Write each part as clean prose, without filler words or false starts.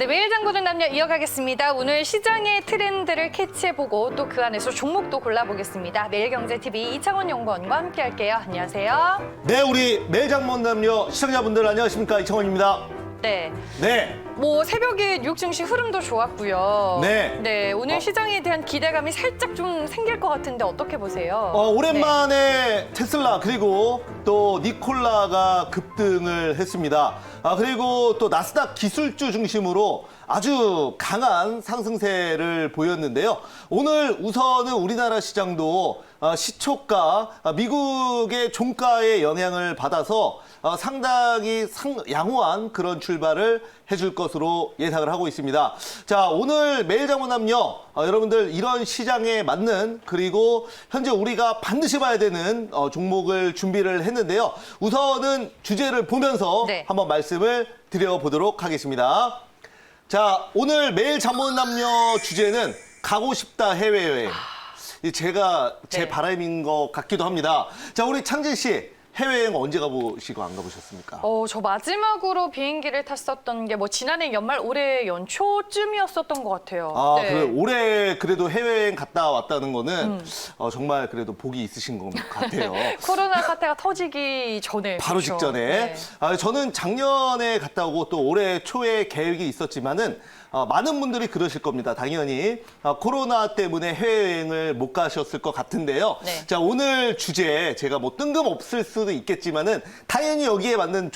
네, 매일 장보는 남녀 이어가겠습니다. 오늘 시장의 트렌드를 캐치해보고 또 그 안에서 종목도 골라보겠습니다. 매일경제TV 이창원 연구원과 함께할게요. 안녕하세요. 네, 우리 매일 장보는 남녀 시청자분들 안녕하십니까? 이창원입니다. 네. 네. 뭐 새벽에 뉴욕 증시 흐름도 좋았고요. 네. 오늘 시장에 대한 기대감이 살짝 좀 생길 것 같은데 어떻게 보세요? 오랜만에 테슬라 그리고 또 니콜라가 급등을 했습니다. 그리고 또 나스닥 기술주 중심으로 아주 강한 상승세를 보였는데요. 오늘 우선은 우리나라 시장도 시초가, 미국의 종가의 영향을 받아서 상당히 양호한 그런 출발을 해줄 것으로 예상을 하고 있습니다. 자, 오늘 매일 장보 남녀 여러분들 이런 시장에 맞는 그리고 현재 우리가 반드시 봐야 되는 종목을 준비를 했는데요. 우선은 주제를 보면서 네. 한번 말씀을 드려보도록 하겠습니다. 자, 오늘 매일 장보 남녀 주제는 가고 싶다 해외여행. 제가 제 네. 바람인 것 같기도 합니다. 자, 우리 창진 씨 해외여행 언제 가보시고 안 가보셨습니까? 저 마지막으로 비행기를 탔었던 게 뭐 지난해 연말 올해 연초쯤이었었던 것 같아요. 네. 그래 올해 그래도 해외여행 갔다 왔다는 거는 정말 그래도 복이 있으신 것 같아요. 코로나 사태가 터지기 전에. 바로 그렇죠. 직전에. 네. 저는 작년에 갔다 오고 또 올해 초에 계획이 있었지만은 많은 분들이 그러실 겁니다. 당연히 코로나 때문에 해외여행을 못 가셨을 것 같은데요. 네. 자, 오늘 주제 제가 뭐 뜬금없을 수도 있겠지만은 당연히 여기에 맞는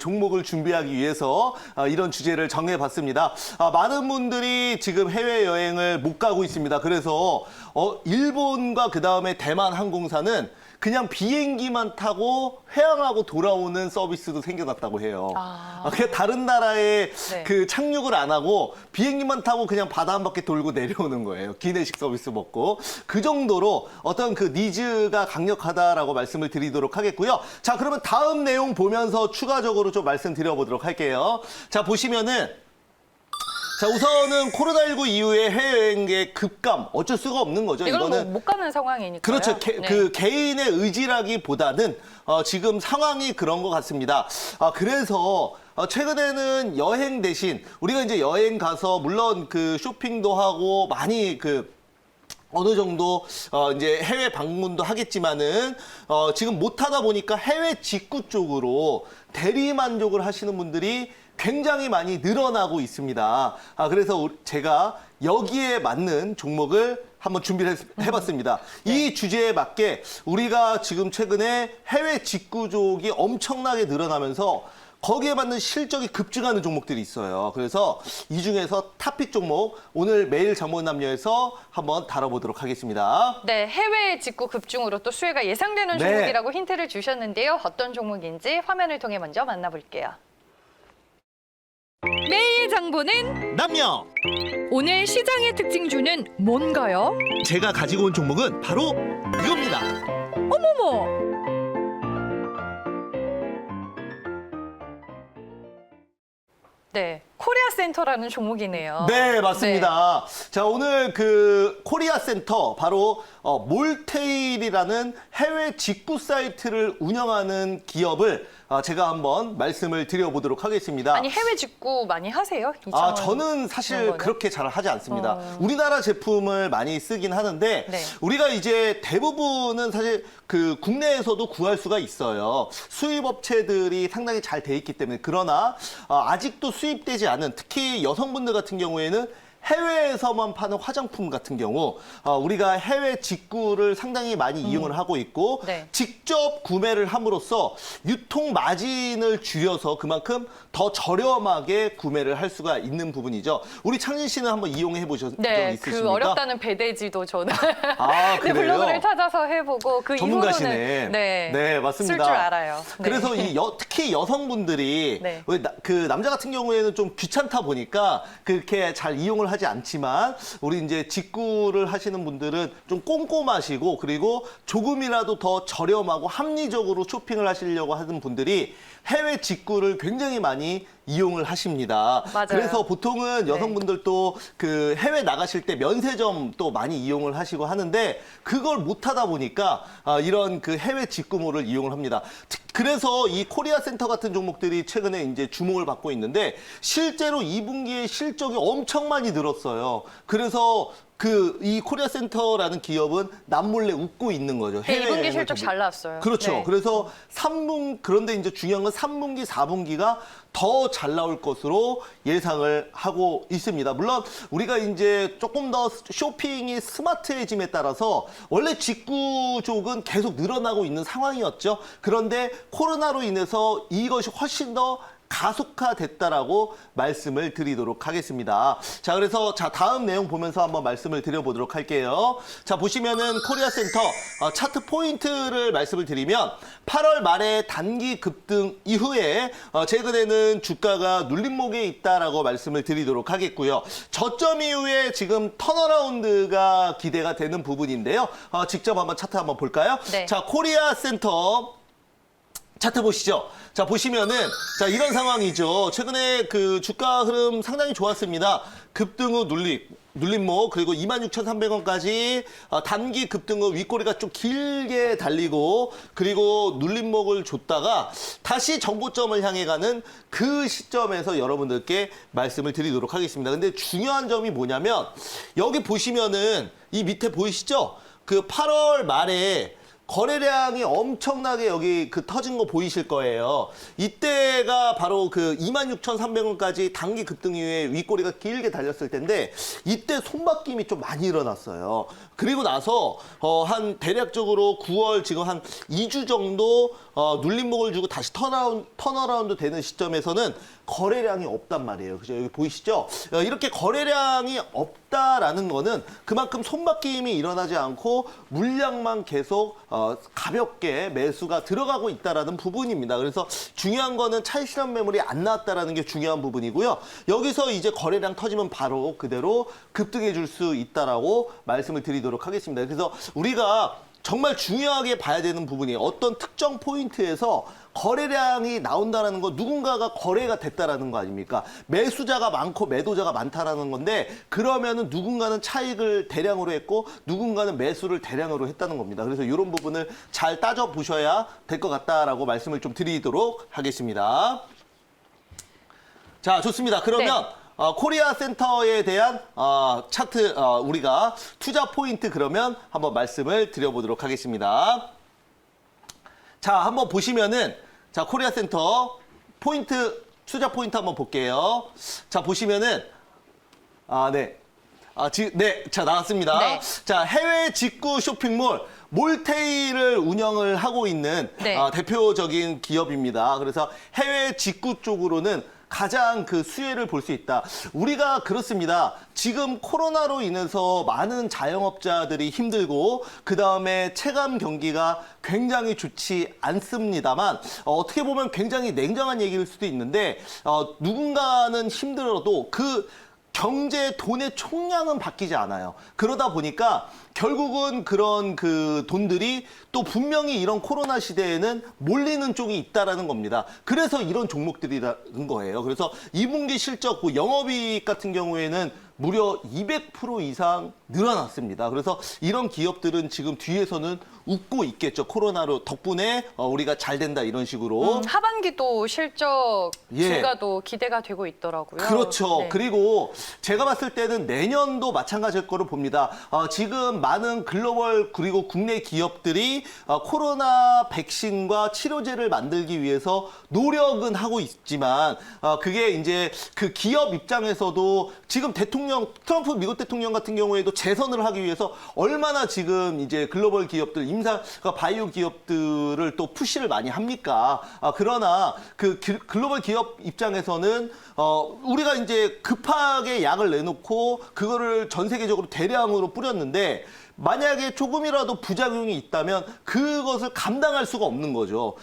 종목을 준비하기 위해서 이런 주제를 정해봤습니다. 많은 분들이 지금 해외여행을 못 가고 있습니다. 그래서 일본과 그다음에 대만 항공사는 그냥 비행기만 타고 회항하고 돌아오는 서비스도 생겨났다고 해요. 그냥 다른 나라에 네. 그 착륙을 안 하고 비행기만 타고 그냥 바다 한 바퀴 돌고 내려오는 거예요. 기내식 서비스 먹고. 그 정도로 어떤 그 니즈가 강력하다라고 말씀을 드리도록 하겠고요. 자, 그러면 다음 내용 보면서 추가적으로 좀 말씀드려보도록 할게요. 자, 보시면은 자, 우선은 코로나19 이후에 해외여행의 급감 어쩔 수가 없는 거죠. 이건 뭐 못 가는 상황이니까요. 그렇죠. 네. 그 개인의 의지라기보다는 지금 상황이 그런 것 같습니다. 그래서 최근에는 여행 대신 우리가 이제 여행 가서 물론 그 쇼핑도 하고 많이 어느 정도 이제 해외 방문도 하겠지만은 지금 못 하다 보니까 해외 직구 쪽으로 대리 만족을 하시는 분들이 굉장히 많이 늘어나고 있습니다. 그래서 제가 여기에 맞는 종목을 한번 준비를 해봤습니다. 네. 이 주제에 맞게 우리가 지금 최근에 해외 직구족이 엄청나게 늘어나면서 거기에 맞는 실적이 급증하는 종목들이 있어요. 그래서 이 중에서 탑픽 종목 오늘 매일 장보는 남녀에서 한번 다뤄보도록 하겠습니다. 네, 해외 직구 급증으로 또 수혜가 예상되는 네. 종목이라고 힌트를 주셨는데요. 어떤 종목인지 화면을 통해 먼저 만나볼게요. 매일 장보는 남녀! 오늘 시장의 특징주는 뭔가요? 제가 가지고 온 종목은 바로 이겁니다. 어머머! 네, 코리아 센터라는 종목이네요. 네, 맞습니다. 자, 오늘 그 코리아 센터 바로 몰테일이라는 해외 직구 사이트를 운영하는 기업을 제가 한번 말씀을 드려보도록 하겠습니다. 아니, 해외 직구 많이 하세요? 이창원 저는 사실 연구원은? 그렇게 잘 하지 않습니다. 우리나라 제품을 많이 쓰긴 하는데 네. 우리가 이제 대부분은 사실 그 국내에서도 구할 수가 있어요. 수입 업체들이 상당히 잘 돼 있기 때문에 그러나 아직도 수입되지 않은 특히 여성분들 같은 경우에는 해외에서만 파는 화장품 같은 경우 우리가 해외 직구를 상당히 많이 이용을 하고 있고 네. 직접 구매를 함으로써 유통 마진을 줄여서 그만큼 더 저렴하게 구매를 할 수가 있는 부분이죠. 우리 창진 씨는 한번 이용해 보신 적 네, 있으십니까? 그 어렵다는 배대지도 저는 네, 그래요? 블로그를 찾아서 해보고 그 전문가시네. 이후로는 네, 맞습니다. 쓸 줄 알아요. 네. 그래서 특히 여성분들이 네. 그 남자 같은 경우에는 좀 귀찮다 보니까 그렇게 잘 이용을 하지 않지만 우리 이제 직구를 하시는 분들은 좀 꼼꼼하시고 그리고 조금이라도 더 저렴하고 합리적으로 쇼핑을 하시려고 하는 분들이 해외 직구를 굉장히 많이 이용을 하십니다. 맞아요. 그래서 보통은 여성분들도 그 해외 나가실 때 면세점 또 많이 이용을 하시고 하는데 그걸 못 하다 보니까 이런 그 해외 직구몰을 이용을 합니다. 그래서 이 코리아 센터 같은 종목들이 최근에 이제 주목을 받고 있는데 실제로 2분기에 실적이 엄청 많이 늘었어요. 그래서 이 코리아 센터라는 기업은 남몰래 웃고 있는 거죠. 네, 2분기 해외여행을 실적 좀- 잘 나왔어요. 그렇죠. 네. 그래서 그런데 이제 중요한 건 3분기, 4분기가 더 잘 나올 것으로 예상을 하고 있습니다. 물론 우리가 이제 조금 더 쇼핑이 스마트해짐에 따라서 원래 직구 쪽은 계속 늘어나고 있는 상황이었죠. 그런데 코로나로 인해서 이것이 훨씬 더 가속화됐다라고 말씀을 드리도록 하겠습니다. 자, 그래서 다음 내용 보면서 한번 말씀을 드려보도록 할게요. 자, 보시면은 코리아 센터 차트 포인트를 말씀을 드리면 8월 말에 단기 급등 이후에 최근에는 주가가 눌림목에 있다라고 말씀을 드리도록 하겠고요. 저점 이후에 지금 턴어라운드가 기대가 되는 부분인데요. 직접 한번 차트 한번 볼까요? 네. 자, 코리아 센터 차트 보시죠. 자, 보시면은, 자, 이런 상황이죠. 최근에 그 주가 흐름 상당히 좋았습니다. 급등 후 눌림목, 그리고 26,300원까지 단기 급등 후 윗꼬리가 좀 길게 달리고, 그리고 눌림목을 줬다가 다시 정고점을 향해 가는 그 시점에서 여러분들께 말씀을 드리도록 하겠습니다. 근데 중요한 점이 뭐냐면, 여기 보시면은 이 밑에 보이시죠? 그 8월 말에 거래량이 엄청나게 여기 터진 거 보이실 거예요. 이때가 바로 그 26,300원까지 단기 급등 이후에 윗꼬리가 길게 달렸을 텐데 이때 손바뀜이 좀 많이 일어났어요. 그리고 나서 한 대략적으로 9월 지금 한 2주 정도 눌림목을 주고 다시 턴어라운드 되는 시점에서는 거래량이 없단 말이에요. 그죠? 여기 보이시죠? 이렇게 거래량이 없다라는 거는 그만큼 손바뀜이 일어나지 않고 물량만 계속 가볍게 매수가 들어가고 있다라는 부분입니다. 그래서 중요한 거는 차익 실현 매물이 안 나왔다라는 게 중요한 부분이고요. 여기서 이제 거래량 터지면 바로 그대로 급등해 줄 수 있다라고 말씀을 드리도록 하겠습니다. 그래서 우리가 정말 중요하게 봐야 되는 부분이 어떤 특정 포인트에서 거래량이 나온다는 거 누군가가 거래가 됐다라는 거 아닙니까? 매수자가 많고 매도자가 많다라는 건데 그러면은 누군가는 차익을 대량으로 했고 누군가는 매수를 대량으로 했다는 겁니다. 그래서 이런 부분을 잘 따져 보셔야 될 것 같다라고 말씀을 좀 드리도록 하겠습니다. 자, 좋습니다. 그러면 코리아 센터에 대한 차트 우리가 투자 포인트 그러면 한번 말씀을 드려보도록 하겠습니다. 자, 한번 보시면은 자, 코리아 센터 포인트 투자 포인트 한번 볼게요. 자, 보시면은 자, 나왔습니다. 네. 자, 해외 직구 쇼핑몰 몰테이를 운영을 하고 있는 네. 대표적인 기업입니다. 그래서 해외 직구 쪽으로는 가장 그 수혜를 볼 수 있다. 우리가 그렇습니다. 지금 코로나로 인해서 많은 자영업자들이 힘들고 그다음에 체감 경기가 굉장히 좋지 않습니다만 어떻게 보면 굉장히 냉정한 얘기일 수도 있는데 누군가는 힘들어도 그 경제 돈의 총량은 바뀌지 않아요. 그러다 보니까 결국은 그런 그 돈들이 또 분명히 이런 코로나 시대에는 몰리는 쪽이 있다라는 겁니다. 그래서 이런 종목들이라는 거예요. 그래서 2분기 실적, 영업이익 같은 경우에는 무려 200% 이상 늘어났습니다. 그래서 이런 기업들은 지금 뒤에서는 웃고 있겠죠. 코로나로 덕분에 우리가 잘 된다 이런 식으로. 하반기도 실적 예. 증가도 기대가 되고 있더라고요. 그렇죠. 네. 그리고 제가 봤을 때는 내년도 마찬가지일 거로 봅니다. 지금 많은 글로벌 그리고 국내 기업들이 코로나 백신과 치료제를 만들기 위해서 노력은 하고 있지만 그게 이제 그 기업 입장에서도 지금 트럼프 미국 대통령 같은 경우에도 재선을 하기 위해서 얼마나 지금 이제 글로벌 기업들, 바이오 기업들을 또 푸시를 많이 합니까? 그러나 그 글로벌 기업 입장에서는 우리가 이제 급하게 약을 내놓고 그거를 전 세계적으로 대량으로 뿌렸는데 만약에 조금이라도 부작용이 있다면 그것을 감당할 수가 없는 거죠.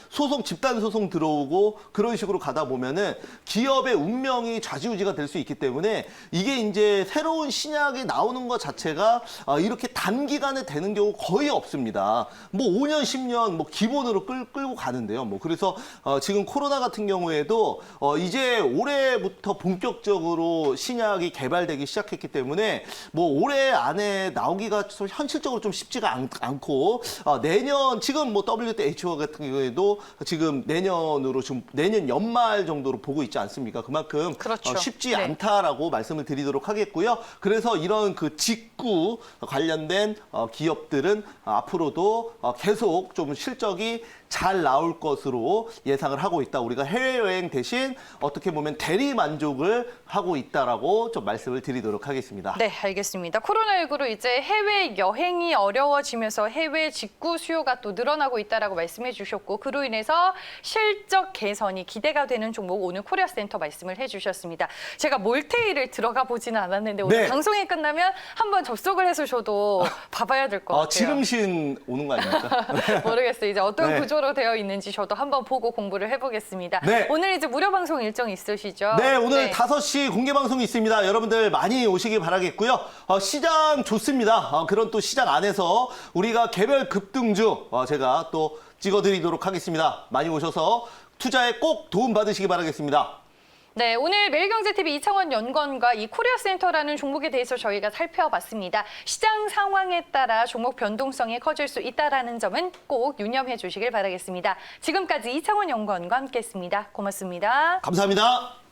집단 소송 들어오고 그런 식으로 가다 보면은 기업의 운명이 좌지우지가 될 수 있기 때문에 이게 이제 새로운 신약이 나오는 것 자체가 이렇게 단기간에 되는 경우 거의 없습니다. 뭐 5년, 10년 뭐 기본으로 끌고 가는데요. 뭐 그래서 지금 코로나 같은 경우에도 이제 올해부터 본격적으로 신약이 개발되기 시작했기 때문에 뭐 올해 안에 나오기가 현실적으로 좀 쉽지가 않고 내년 지금 뭐 WHO 같은 경우에도 지금 내년으로 좀 내년 연말 정도로 보고 있지 않습니까? 그만큼 그렇죠. 쉽지 네. 않다라고 말씀을 드리도록 하겠고요. 그래서 이런 그 직구 관련된 기업들은 앞으로도 계속 좀 실적이 잘 나올 것으로 예상을 하고 있다. 우리가 해외여행 대신 어떻게 보면 대리 만족을 하고 있다라고 좀 말씀을 드리도록 하겠습니다. 네, 알겠습니다. 코로나19로 이제 해외 여행이 어려워지면서 해외 직구 수요가 또 늘어나고 있다라고 말씀해 주셨고 그로 인해서 실적 개선이 기대가 되는 종목 오늘 코리아센터 말씀을 해주셨습니다. 제가 몰테이를 들어가 보지는 않았는데 오늘 네. 방송이 끝나면 한번 접속을 해서 저도 봐봐야 될 것 같아요. 지름신 오는 거 아닙니까? 모르겠어요. 이제 어떤 네. 구조로 되어 있는지 저도 한번 보고 공부를 해보겠습니다. 네. 오늘 이제 무료 방송 일정 있으시죠? 네, 오늘 5시 공개 방송이 있습니다. 여러분들 많이 오시기 바라겠고요. 시장 좋습니다. 그런 또 시장 안에서 우리가 개별 급등주 제가 또 찍어드리도록 하겠습니다. 많이 오셔서 투자에 꼭 도움 받으시기 바라겠습니다. 네, 오늘 매일경제TV 이창원 연구원과 이 코리아센터라는 종목에 대해서 저희가 살펴봤습니다. 시장 상황에 따라 종목 변동성이 커질 수 있다는 점은 꼭 유념해 주시길 바라겠습니다. 지금까지 이창원 연구원과 함께했습니다. 고맙습니다. 감사합니다.